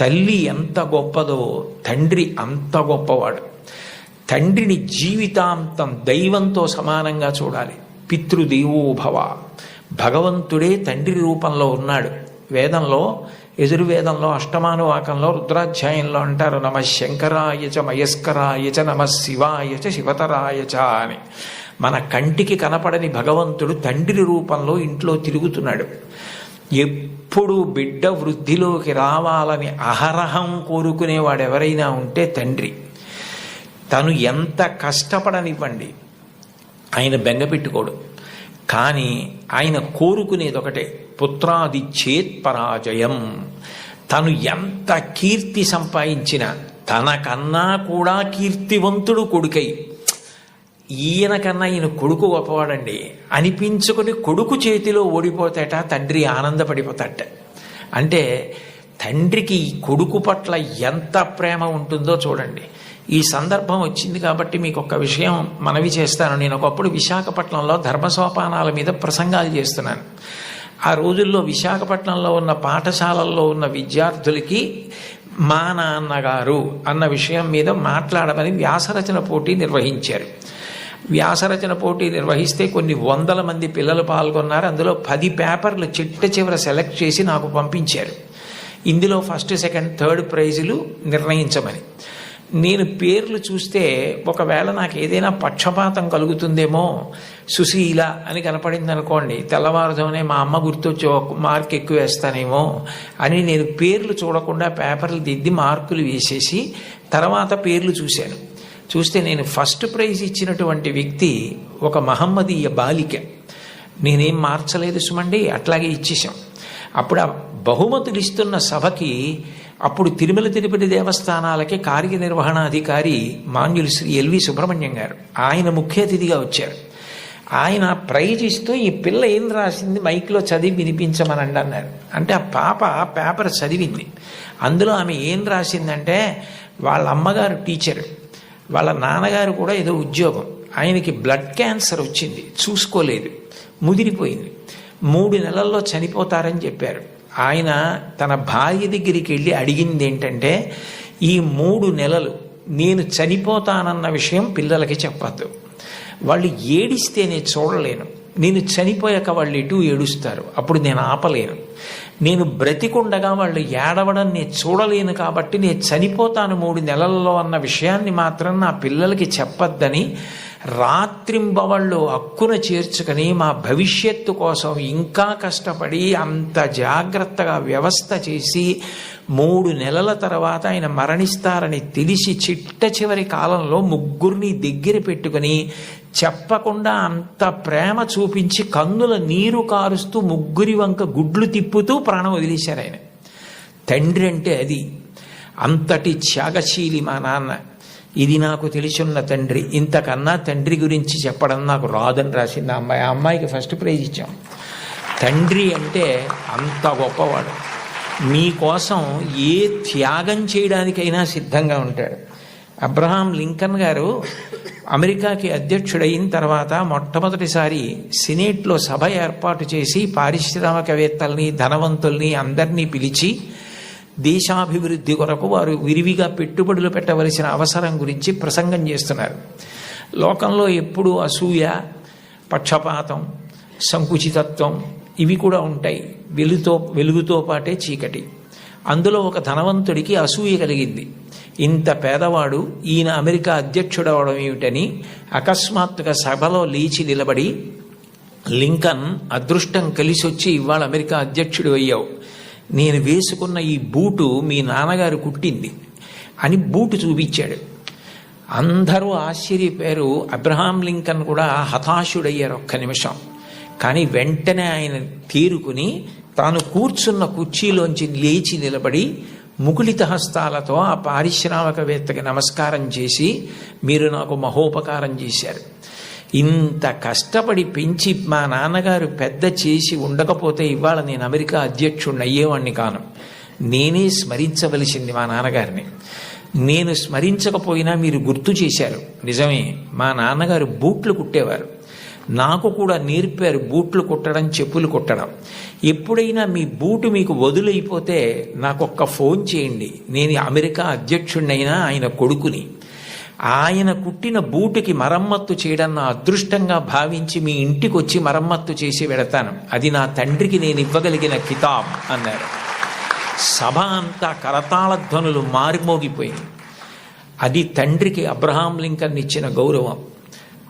తల్లి ఎంత గొప్పదో తండ్రి అంత గొప్పవాడు. తండ్రిని జీవితాంతం దైవంతో సమానంగా చూడాలి. పితృదేవో భవ, భగవంతుడే తండ్రి రూపంలో ఉన్నాడు. వేదంలో, యజుర్వేదంలో అష్టమానువాకంలో రుద్రాధ్యాయంలో అంటారు, నమ శంకరాయచ మయస్కరాయచ నమ శివాయచ శివతరాయచ అని. మన కంటికి కనపడని భగవంతుడు తండ్రి రూపంలో ఇంట్లో తిరుగుతున్నాడు. ఎప్పుడు బిడ్డ వృద్ధిలోకి రావాలని అహరహం కోరుకునేవాడు ఎవరైనా ఉంటే తండ్రి. తను ఎంత కష్టపడనివ్వండి, ఆయన బెంగ పెట్టుకోడు. కానీ ఆయన కోరుకునేది ఒకటే, పుత్రాదిచ్చేత్ పరాజయం. తను ఎంత కీర్తి సంపాదించినా తనకన్నా కూడా కీర్తివంతుడు కొడుకై, ఈయన కన్నా ఈయన కొడుకు గొప్పవాడండి అనిపించుకొని కొడుకు చేతిలో ఓడిపోతాట తండ్రి ఆనందపడిపోతాట. అంటే తండ్రికి ఈ కొడుకు పట్ల ఎంత ప్రేమ ఉంటుందో చూడండి. ఈ సందర్భం వచ్చింది కాబట్టి మీకు ఒక విషయం మనవి చేస్తాను. నేను ఒకప్పుడు విశాఖపట్నంలో ధర్మసోపానాల మీద ప్రసంగాలు చేస్తున్నాను. ఆ రోజుల్లో విశాఖపట్నంలో ఉన్న పాఠశాలల్లో ఉన్న విద్యార్థులకి మా నాన్నగారు అన్న విషయం మీద మాట్లాడమని వ్యాసరచన పోటీ నిర్వహించారు. వ్యాసరచన పోటీ నిర్వహిస్తే కొన్ని వందల మంది పిల్లలు పాల్గొన్నారు. అందులో 10 పేపర్లు చిట్ట చివర సెలెక్ట్ చేసి నాకు పంపించారు. ఇందులో ఫస్ట్, సెకండ్, థర్డ్ ప్రైజులు నిర్ణయించమని. నేను పేర్లు చూస్తే ఒకవేళ నాకు ఏదైనా పక్షపాతం కలుగుతుందేమో, సుశీల అని కనపడింది అనుకోండి, తెల్లవారుజామునే మా అమ్మ గుర్తొచ్చి ఒక మార్క్ ఎక్కువ వేస్తానేమో అని నేను పేర్లు చూడకుండా పేపర్లు దిద్ది మార్కులు వేసేసి తర్వాత పేర్లు చూశాను. చూస్తే నేను ఫస్ట్ ప్రైజ్ ఇచ్చినటువంటి వ్యక్తి ఒక మహమ్మదీయ బాలిక. నేనేం మార్చలేదు సుమండి, అట్లాగే ఇచ్చేసాం. అప్పుడు ఆ బహుమతులు ఇస్తున్న సభకి అప్పుడు తిరుమల తిరుపతి దేవస్థానాలకి కార్యనిర్వహణాధికారి మాన్యులు శ్రీ ఎల్వి సుబ్రహ్మణ్యం గారు, ఆయన ముఖ్య అతిథిగా వచ్చారు. ఆయన ప్రైజ్ ఇస్తూ ఈ పిల్ల ఏం రాసింది మైక్లో చదివి వినిపించమనండి అన్నారు. అంటే ఆ పాప పేపర్ చదివింది. అందులో ఆమె ఏం రాసిందంటే, వాళ్ళ అమ్మగారు టీచరు, వాళ్ళ నాన్నగారు కూడా ఏదో ఉద్యోగం, ఆయనకి బ్లడ్ క్యాన్సర్ వచ్చింది, చూసుకోలేదు, ముదిరిపోయింది, 3 నెలల్లో చనిపోతారని చెప్పారు. ఆయన తన భార్య దగ్గరికి వెళ్ళి అడిగింది ఏంటంటే, ఈ 3 నెలలు నేను చనిపోతానన్న విషయం పిల్లలకి చెప్పద్దు, వాళ్ళు ఏడిస్తే నేను చూడలేను, నేను చనిపోయాక వాళ్ళు ఎటు ఏడుస్తారు, అప్పుడు నేను ఆపలేను, నేను బ్రతికుండగా వాళ్ళు ఏడవడం నేను చూడలేను, కాబట్టి నేను చనిపోతాను 3 నెలల్లో అన్న విషయాన్ని మాత్రం నా పిల్లలకి చెప్పద్దని రాత్రింబవళ్ళు హక్కున చేర్చుకొని మా భవిష్యత్తు కోసం ఇంకా కష్టపడి అంత జాగ్రత్తగా వ్యవస్థ చేసి 3 నెలల తర్వాత ఆయన మరణిస్తారని తెలిసి చిట్ట చివరి కాలంలో 3 దగ్గర పెట్టుకుని చెప్పకుండా అంత ప్రేమ చూపించి కన్నుల నీరు కారుస్తూ 3 వంక గుడ్లు తిప్పుతూ ప్రాణం వదిలేశారు ఆయన. తండ్రి అంటే అది. అంతటి త్యాగశీలి మా నాన్న. ఇది నాకు తెలిసున్న తండ్రి. ఇంతకన్నా తండ్రి గురించి చెప్పడం నాకు రాదని రాసింది అమ్మాయి. ఆ అమ్మాయికి ఫస్ట్ ప్రైజ్ ఇచ్చాం. తండ్రి అంటే అంత గొప్పవాడు. మీకోసం ఏ త్యాగం చేయడానికైనా సిద్ధంగా ఉంటాడు. అబ్రహాం లింకన్ గారు అమెరికాకి అధ్యక్షుడైన తర్వాత మొట్టమొదటిసారి సినేట్లో సభ ఏర్పాటు చేసి పారిశ్రామికవేత్తల్ని, ధనవంతుల్ని అందరినీ పిలిచి దేశాభివృద్ధి కొరకు వారు విరివిగా పెట్టుబడులు పెట్టవలసిన అవసరం గురించి ప్రసంగం చేస్తున్నారు. లోకంలో ఎప్పుడూ అసూయ, పక్షపాతం, సంకుచితత్వం ఇవి కూడా ఉంటాయి. వెలుగుతో పాటే చీకటి. అందులో ఒక ధనవంతుడికి అసూయ కలిగింది. ఇంత పేదవాడు ఈయన అమెరికా అధ్యక్షుడవడం ఏమిటని అకస్మాత్తుగా సభలో లేచి నిలబడి, లింకన్, అదృష్టం కలిసొచ్చి ఇవాళ అమెరికా అధ్యక్షుడు అయ్యావు, నేను వేసుకున్న ఈ బూటు మీ నాన్నగారు కుట్టింది అని బూటు చూపించాడు. అందరూ ఆశ్చర్యపోయారు. అబ్రహాం లింకన్ కూడా హతాశుడయ్యారు ఒక్క నిమిషం. కానీ వెంటనే ఆయన తేరుకుని తాను కూర్చున్న కుర్చీలోంచి లేచి నిలబడి ముకుళిత హస్తాలతో ఆ పారిశ్రామికవేత్తకి నమస్కారం చేసి, మీరు నాకు మహోపకారం చేశారు, ఇంత కష్టపడి పెంచి మా నాన్నగారు పెద్ద చేసి ఉండకపోతే ఇవాళ నేను అమెరికా అధ్యక్షుడిని అయ్యేవాడిని కాను. నేనే స్మరించవలసింది మా నాన్నగారిని. నేను స్మరించకపోయినా మీరు గుర్తు చేశారు. నిజమే, మా నాన్నగారు బూట్లు కుట్టేవారు, నాకు కూడా నేర్పారు బూట్లు కుట్టడం, చెప్పులు కుట్టడం. ఎప్పుడైనా మీ బూటు మీకు వదులైపోతే నాకొక్క ఫోన్ చేయండి, నేను అమెరికా అధ్యక్షుడినైనా ఆయన కొడుకుని, ఆయన కుట్టిన బూటుకి మరమ్మత్తు చేయడం నా అదృష్టంగా భావించి మీ ఇంటికి వచ్చి మరమ్మత్తు చేసి వెడతాను. అది నా తండ్రికి నేను ఇవ్వగలిగిన కితాబ్ అన్నారు. సభ అంతా కరతాళ ధ్వనులు మారుమోగిపోయింది. అది తండ్రికి అబ్రహాం లింకన్ ఇచ్చిన గౌరవం.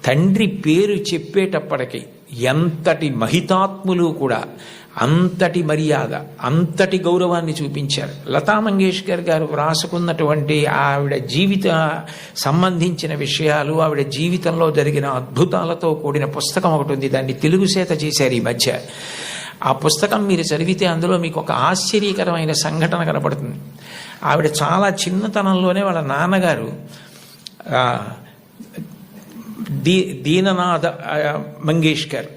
తండ్రి పేరు చెప్పేటప్పటికి ఎంతటి మహితాత్ములు కూడా అంతటి మర్యాద, అంతటి గౌరవాన్ని చూపించారు. లతా మంగేష్కర్ గారు వ్రాసుకున్నటువంటి ఆవిడ జీవిత సంబంధించిన విషయాలు, ఆవిడ జీవితంలో జరిగిన అద్భుతాలతో కూడిన పుస్తకం ఒకటి ఉంది. దాన్ని తెలుగు చేత చేశారు ఈ మధ్య. ఆ పుస్తకం మీరు చదివితే అందులో మీకు ఒక ఆశ్చర్యకరమైన సంఘటన కనపడుతుంది. ఆవిడ చాలా చిన్నతనంలోనే వాళ్ళ నాన్నగారు దీననాథ మంగేష్కర్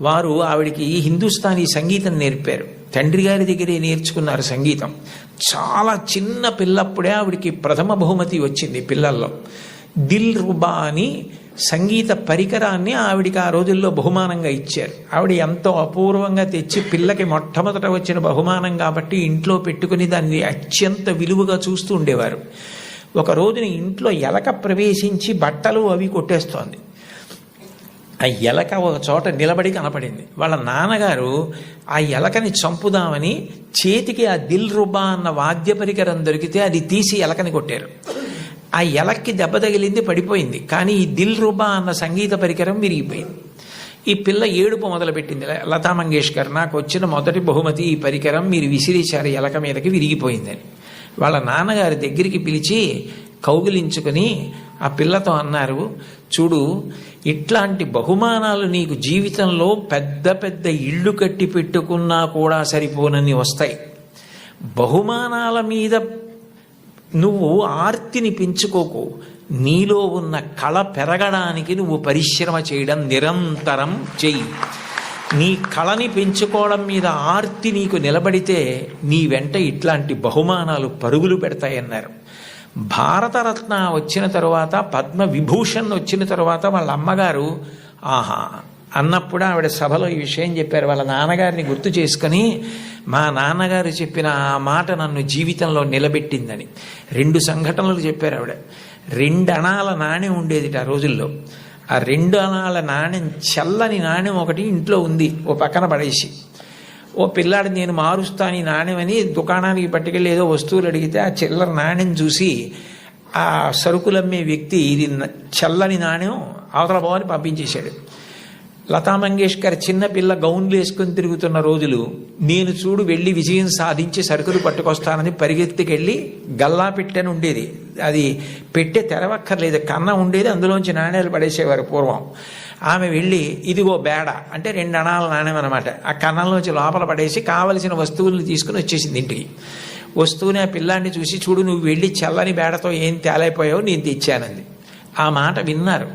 వారు ఆవిడికి హిందుస్థానీ సంగీతం నేర్పారు. తండ్రి గారి దగ్గరే నేర్చుకున్నారు సంగీతం. చాలా చిన్న పిల్లప్పుడే ఆవిడికి ప్రథమ బహుమతి వచ్చింది పిల్లల్లో. దిల్ రుబా అని సంగీత పరికరాన్ని ఆవిడికి ఆ రోజుల్లో బహుమానంగా ఇచ్చారు. ఆవిడ ఎంతో అపూర్వంగా తెచ్చి పిల్లకి మొట్టమొదట వచ్చిన బహుమానం కాబట్టి ఇంట్లో పెట్టుకుని దాన్ని అత్యంత విలువగా చూస్తూ ఉండేవారు. ఒక రోజున ఇంట్లో ఎలక ప్రవేశించి బట్టలు అవి కొట్టేస్తోంది. ఆ ఎలక ఒక చోట నిలబడి కనపడింది. వాళ్ళ నాన్నగారు ఆ ఎలకని చంపుదామని చేతికి ఆ దిల్ రుబా అన్న వాద్య పరికరం దొరికితే అది తీసి ఎలకని కొట్టారు. ఆ ఎలక్కి దెబ్బ తగిలింది, పడిపోయింది. కానీ ఈ దిల్ రుబా అన్న సంగీత పరికరం విరిగిపోయింది. ఈ పిల్ల ఏడుపు మొదలుపెట్టింది. లతా మంగేష్కర్, నాకు వచ్చిన మొదటి బహుమతి ఈ పరికరం, మీరు విసిరేశారు ఎలక మీదకి, విరిగిపోయిందని. వాళ్ళ నాన్నగారి దగ్గరికి పిలిచి కౌగిలించుకొని ఆ పిల్లతో అన్నారు, చూడు, ఇట్లాంటి బహుమానాలు నీకు జీవితంలో పెద్ద పెద్ద ఇళ్ళు కట్టి పెట్టుకున్నా కూడా సరిపోనని వస్తాయి. బహుమానాల మీద నువ్వు ఆర్తిని పెంచుకోకు. నీలో ఉన్న కళ పెరగడానికి నువ్వు పరిశ్రమ చేయడం నిరంతరం చెయ్యి. నీ కళని పెంచుకోవడం మీద ఆర్తి నీకు నిలబడితే నీ వెంట ఇట్లాంటి బహుమానాలు పరుగులు పెడతాయన్నారు. భారతరత్న వచ్చిన తరువాత, పద్మ విభూషణ్ వచ్చిన తరువాత వాళ్ళ అమ్మగారు ఆహా అన్నప్పుడు ఆవిడ సభలో ఈ విషయం చెప్పారు. వాళ్ళ నాన్నగారిని గుర్తు చేసుకుని, మా నాన్నగారు చెప్పిన ఆ మాట నన్ను జీవితంలో నిలబెట్టిందని 2 సంఘటనలు చెప్పారు ఆవిడ. 2 అణాల నాణ్యం ఉండేది ఆ రోజుల్లో. ఆ 2 అణాల నాణ్యం, చల్లని నాణ్యం ఒకటి ఇంట్లో ఉంది, ఓ పక్కన పడేసి, ఓ పిల్లాడు నేను మారుస్తాను ఈ నాణ్యం అని దుకాణానికి పట్టుకెళ్ళి ఏదో వస్తువులు అడిగితే ఆ చిల్లర నాణ్యం చూసి ఆ సరుకులమ్మే వ్యక్తి ఇది చల్లని నాణ్యం అవతల పోవని పంపించేశాడు. లతా మంగేష్కర్ చిన్నపిల్ల గౌన్లు వేసుకొని తిరుగుతున్న రోజులు, నేను చూడు వెళ్ళి విజయం సాధించి సరుకులు పట్టుకొస్తానని పరిగెత్తికెళ్ళి గల్లా పెట్టెని ఉండేది, అది పెట్టె తెరవక్కర్లేదు, కన్న ఉండేది, అందులోంచి నాణ్యాలు పడేసేవారు పూర్వం. ఆమె వెళ్ళి ఇదిగో బేడ అంటే 2 అణాల నాణ్యం అనమాట, ఆ కన్నంలోంచి లోపల పడేసి కావలసిన వస్తువులను తీసుకుని వచ్చేసింది ఇంటికి. వస్తువుని ఆ పిల్లాన్ని చూసి, చూడు నువ్వు వెళ్ళి చల్లని బేడతో ఏం తేలైపోయావు, నేను తెచ్చానంది. ఆ మాట విన్నారు.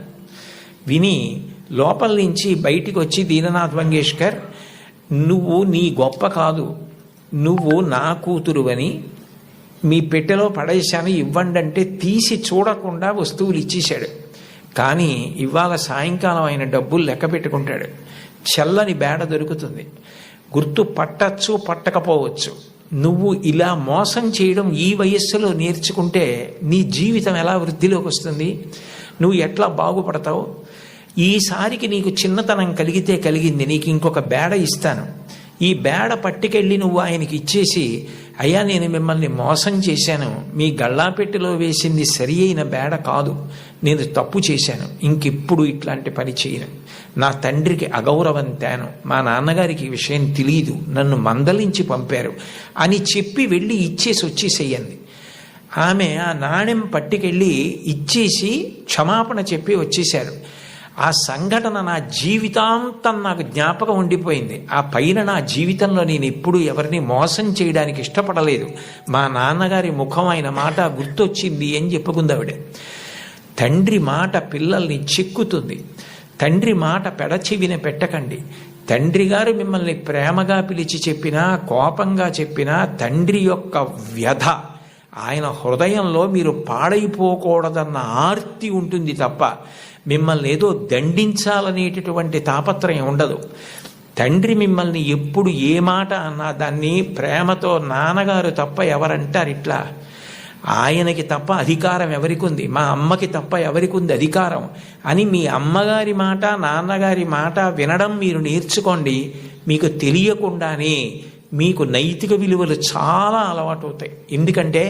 విని లోపల నుంచి బయటికి వచ్చి దీననాథ్ మంగేష్కర్, నువ్వు నీ గొప్ప కాదు, నువ్వు నా కూతురువని మీ పెట్టెలో పడేశాను ఇవ్వండి అంటే తీసి చూడకుండా వస్తువులు ఇచ్చేశాడు. కానీ ఇవాళ సాయంకాలం ఆయన డబ్బులు లెక్క పెట్టుకుంటాడు. చల్లని బేడ దొరుకుతుంది, గుర్తు పట్టచ్చు పట్టకపోవచ్చు. నువ్వు ఇలా మోసం చేయడం ఈ వయస్సులో నేర్చుకుంటే నీ జీవితం ఎలా వృద్ధిలోకి వస్తుంది, నువ్వు ఎట్లా బాగుపడతావు? ఈసారికి నీకు చిన్నతనం కలిగితే కలిగింది, నీకు ఇంకొక బేడ ఇస్తాను, ఈ బేడ పట్టుకెళ్ళి నువ్వు ఆయనకి ఇచ్చేసి, అయ్యా నేను మిమ్మల్ని మోసం చేశాను, మీ గళ్ళాపెట్టెలో వేసింది సరి అయిన బేడ కాదు, నేను తప్పు చేశాను, ఇంకెప్పుడు ఇట్లాంటి పని చేయను, నా తండ్రికి అగౌరవం తేను, మా నాన్నగారికి ఈ విషయం తెలియదు, నన్ను మందలించి పంపారు అని చెప్పి వెళ్ళి ఇచ్చేసి వచ్చేసేయండి. ఆమె ఆ నాణ్యం పట్టుకెళ్ళి ఇచ్చేసి క్షమాపణ చెప్పి వచ్చేశారు. ఆ సంఘటన నా జీవితాంతం నాకు జ్ఞాపకం ఉండిపోయింది. ఆ పైన నా జీవితంలో నేను ఎప్పుడూ ఎవరిని మోసం చేయడానికి ఇష్టపడలేదు, మా నాన్నగారి ముఖం ఆయన మాట గుర్తొచ్చింది అని చెప్పుకుంది ఆవిడ. తండ్రి మాట పిల్లల్ని చిక్కుతుంది, తండ్రి మాట పెడచెవిన పెట్టకండి. తండ్రి గారు మిమ్మల్ని ప్రేమగా పిలిచి చెప్పినా, కోపంగా చెప్పినా, తండ్రి యొక్క వ్యధ, ఆయన హృదయంలో మీరు పాడైపోకూడదన్న ఆర్తి ఉంటుంది తప్ప మిమ్మల్ని ఏదో దండించాలనేటటువంటి తాపత్రయం ఉండదు. తండ్రి మిమ్మల్ని ఎప్పుడు ఏ మాట అన్నా దాన్ని ప్రేమతో నాన్నగారు తప్ప ఎవరంటారు ఇట్లా, ఆయనకి తప్ప అధికారం ఎవరికి ఉంది, మా అమ్మకి తప్ప ఎవరికి ఉంది అధికారం అని మీ అమ్మగారి మాట నాన్నగారి మాట వినడం మీరు నేర్చుకోండి. మీకు తెలియకుండానే మీకు నైతిక విలువలు చాలా అలవాటు అవుతాయి. ఎందుకంటే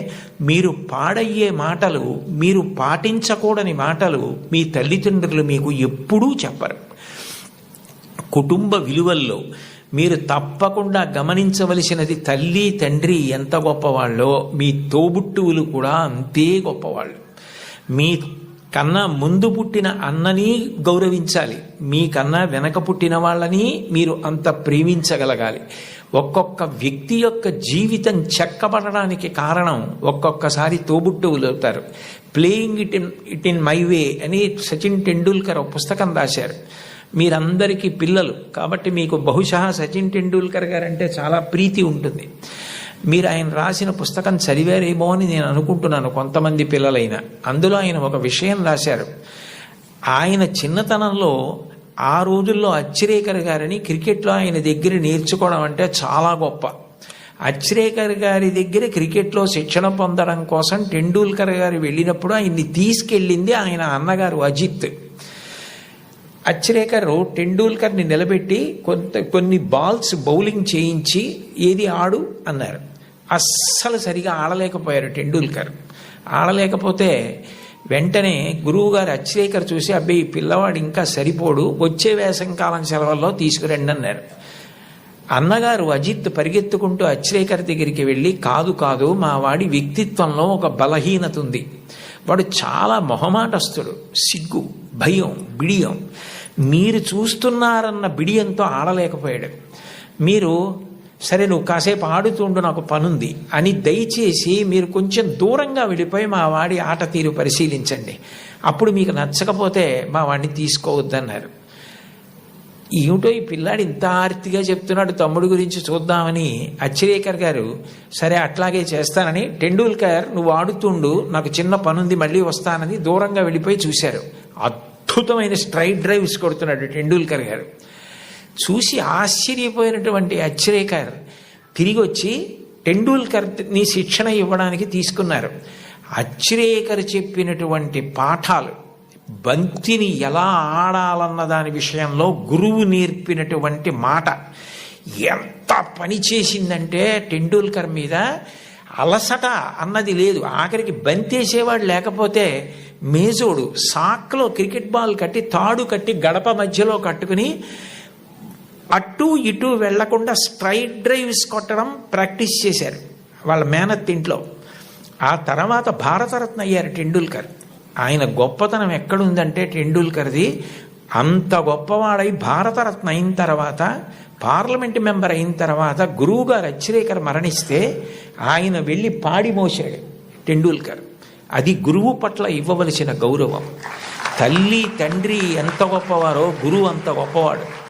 మీరు పాడయ్యే మాటలు, మీరు పాటించకూడని మాటలు మీ తల్లిదండ్రులు మీకు ఎప్పుడూ చెప్పరు. కుటుంబ విలువల్లో మీరు తప్పకుండా గమనించవలసినది, తల్లి తండ్రి ఎంత గొప్పవాళ్ళో మీ తోబుట్టువులు కూడా అంతే గొప్పవాళ్ళు. మీ కన్నా ముందు పుట్టిన అన్నని గౌరవించాలి, మీకన్నా వెనక పుట్టిన వాళ్ళని మీరు అంత ప్రేమించగలగాలి. ఒక్కొక్క వ్యక్తి యొక్క జీవితం చెక్కబడడానికి కారణం ఒక్కొక్కసారి తోబుట్టువులు అవుతారు. Playing it in my way అని సచిన్ టెండూల్కర్ ఒక పుస్తకం రాశారు. మీరందరికీ పిల్లలు కాబట్టి మీకు బహుశా సచిన్ టెండూల్కర్ గారు అంటే చాలా ప్రీతి ఉంటుంది. మీరు ఆయన రాసిన పుస్తకం చదివారేమో అని నేను అనుకుంటున్నాను, కొంతమంది పిల్లలైనా. అందులో ఆయన ఒక విషయం రాశారు. ఆయన చిన్నతనంలో ఆ రోజుల్లో అచ్రేకర్ గారిని క్రికెట్లో ఆయన దగ్గర నేర్చుకోవడం అంటే చాలా గొప్ప. అచ్రేకర్ గారి దగ్గర క్రికెట్లో శిక్షణ పొందడం కోసం టెండూల్కర్ గారు వెళ్ళినప్పుడు ఆయన్ని తీసుకెళ్ళింది ఆయన అన్నగారు అజిత్. అచ్రేకర్ టెండూల్కర్ని నిలబెట్టి కొన్ని బాల్స్ బౌలింగ్ చేయించి ఏది ఆడు అన్నారు. అస్సలు సరిగా ఆడలేకపోయారు టెండూల్కర్. ఆడలేకపోతే వెంటనే గురువుగారు అచ్రేకర్ చూసి, అబ్బాయి పిల్లవాడు ఇంకా సరిపోడు, వచ్చే వేసంకాలం సెలవుల్లో తీసుకురండి అన్నారు. అన్నగారు అజిత్ పరిగెత్తుకుంటూ అచ్రేకర్ దగ్గరికి వెళ్ళి, కాదు కాదు, మా వాడి వ్యక్తిత్వంలో ఒక బలహీనత ఉంది, వాడు చాలా మొహమాటస్తుడు, సిగ్గు, భయం, బిడియం, మీరు చూస్తున్నారన్న బిడియంతో ఆడలేకపోయాడు. మీరు సరే నువ్వు కాసేపు ఆడుతుండు, నాకు పనుంది అని దయచేసి మీరు కొంచెం దూరంగా వెళ్ళిపోయి మా వాడి ఆట తీరు పరిశీలించండి, అప్పుడు మీకు నచ్చకపోతే మా వాడిని తీసుకోవద్దన్నారు. ఏమిటో ఈ పిల్లాడు ఇంత ఆర్తిగా చెప్తున్నాడు తమ్ముడు గురించి చూద్దామని అచ్రేకర్ గారు సరే అట్లాగే చేస్తానని, టెండూల్కర్ నువ్వు ఆడుతుండు, నాకు చిన్న పనుంది మళ్ళీ వస్తానని దూరంగా వెళ్ళిపోయి చూశారు. అద్భుతమైన స్ట్రైట్ డ్రైవ్స్ కొడుతున్నాడు టెండూల్కర్ గారు. చూసి ఆశ్చర్యపోయినటువంటి అచ్రేకర్ తిరిగి వచ్చి టెండూల్కర్ని శిక్షణ ఇవ్వడానికి తీసుకున్నారు. అచ్రేకర్ చెప్పినటువంటి పాఠాలు, బంతిని ఎలా ఆడాలన్న దాని విషయంలో గురువు నేర్పినటువంటి మాట ఎంత పని చేసిందంటే టెండూల్కర్ మీద అలసట అన్నది లేదు. ఆఖరికి బంతేసేవాడు లేకపోతే మేజోడు సాక్లో క్రికెట్ బాల్ కట్టి తాడు కట్టి గడప మధ్యలో కట్టుకుని అటు ఇటు వెళ్లకుండా స్ట్రైట్ డ్రైవ్స్ కొట్టడం ప్రాక్టీస్ చేశారు వాళ్ళ మేనత్ ఇంట్లో. ఆ తర్వాత భారతరత్న అయ్యారు టెండూల్కర్. ఆయన గొప్పతనం ఎక్కడుందంటే టెండూల్కర్ది, అంత గొప్పవాడై భారతరత్న అయిన తర్వాత, పార్లమెంట్ మెంబర్ అయిన తర్వాత గురువు గారు అచ్రేకర్ మరణిస్తే ఆయన వెళ్ళి పాడి మోసాడు టెండూల్కర్. అది గురువు పట్ల ఇవ్వవలసిన గౌరవం. తల్లి తండ్రి ఎంత గొప్పవారో గురువు అంత గొప్పవాడు.